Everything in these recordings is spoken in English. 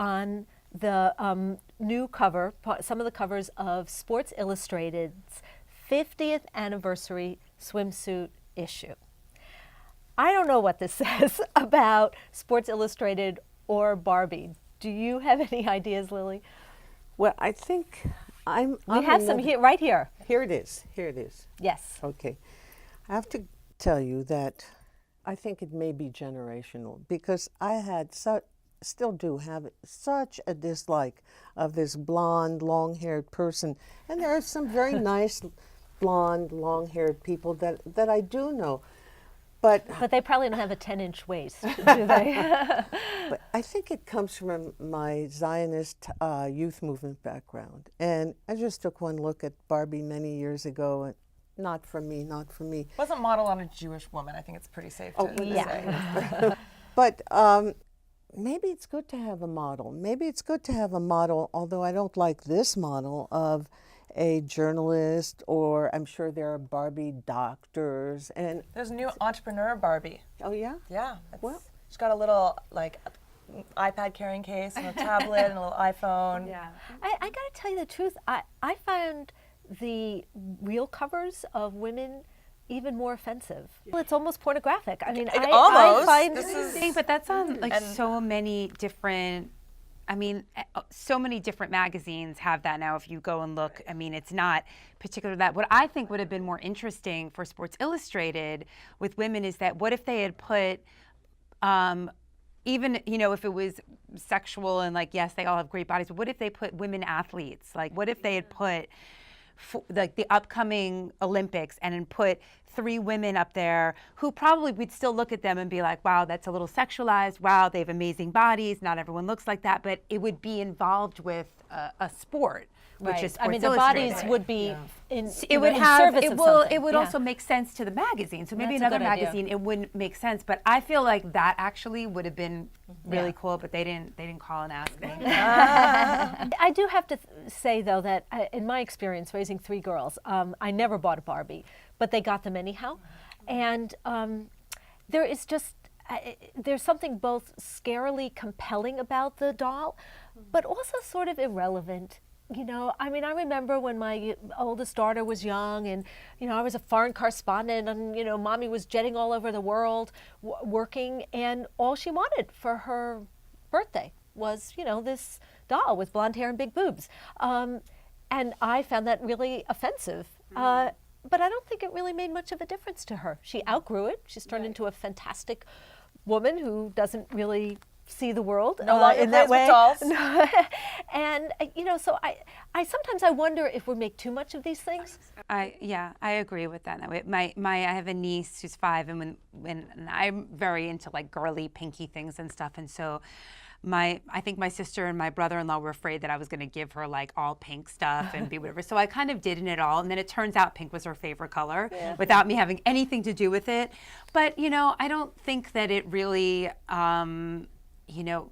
on the new cover, some of the covers of Sports Illustrated's 50th anniversary swimsuit issue. I don't know what this says about Sports Illustrated or Barbie. Do you have any ideas, Lily? Well, I think We have some here, right here. Here it is. Here it is. Yes. Okay. I have to tell you that I think it may be generational because I had still do have such a dislike of this blonde, long-haired person. And there are some very nice blonde, long-haired people that I do know. But they probably don't have a 10-inch waist, do they? But I think it comes from my Zionist youth movement background. And I just took one look at Barbie many years ago, and not for me, not for me. Wasn't modeled on a Jewish woman. I think it's pretty safe to say. But maybe it's good to have a model. Maybe it's good to have a model, although I don't like this model of a journalist, or I'm sure there are Barbie doctors. And there's a new entrepreneur Barbie. Oh yeah? Yeah. Well, she's got a little like iPad carrying case and a tablet and a little iPhone. Yeah. I got to tell you the truth. I found the real covers of women even more offensive. Well, it's almost pornographic. I mean, almost. I find but that's on like so many different. I mean, so many different magazines have that now. If you go and look, I mean, it's not particular that. What I think would have been more interesting for Sports Illustrated with women is that what if they had put, even, you know, if it was sexual and like, yes, they all have great bodies, but what if they put women athletes? Like, what if they had put like the upcoming Olympics and then put 3 women up there who probably we'd still look at them and be like, wow, that's a little sexualized. Wow, they have amazing bodies. Not everyone looks like that, but it would be involved with a sport, which is Sports I mean, the Illustrated. bodies would be in It would in have service it of will something. it would Yeah. also make sense to the magazine. So maybe That's a another good idea. magazine it wouldn't make sense, but I feel like that actually would have been really cool, but they didn't call and ask me. I do have to say, though, that in my experience raising 3 girls, I never bought a Barbie, but they got them anyhow. And there is just, there's something both scarily compelling about the doll, but also sort of irrelevant. You know, I mean, I remember when my oldest daughter was young and, you know, I was a foreign correspondent and, you know, mommy was jetting all over the world working, and all she wanted for her birthday was, you know, this doll with blonde hair and big boobs. And I found that really offensive. But I don't think it really made much of a difference to her. She outgrew it. She's turned into a fantastic woman who doesn't really see the world in that way. Dolls. And you know, so I sometimes I wonder if we make too much of these things. I agree with that. I have a niece who's 5, and when I'm very into like girly pinky things and stuff, and so I think my sister and my brother-in-law were afraid that I was going to give her like all pink stuff and be whatever. So I kind of did it all, and then it turns out pink was her favorite color without me having anything to do with it. But you know, I don't think that it really you know,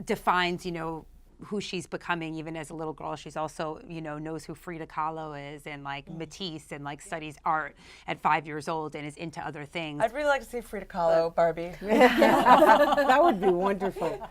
defines, you know, who she's becoming. Even as a little girl, she's also, you know, knows who Frida Kahlo is and like Matisse, and like studies art at 5 years old and is into other things. I'd really like to see Frida Kahlo Barbie. that would be wonderful.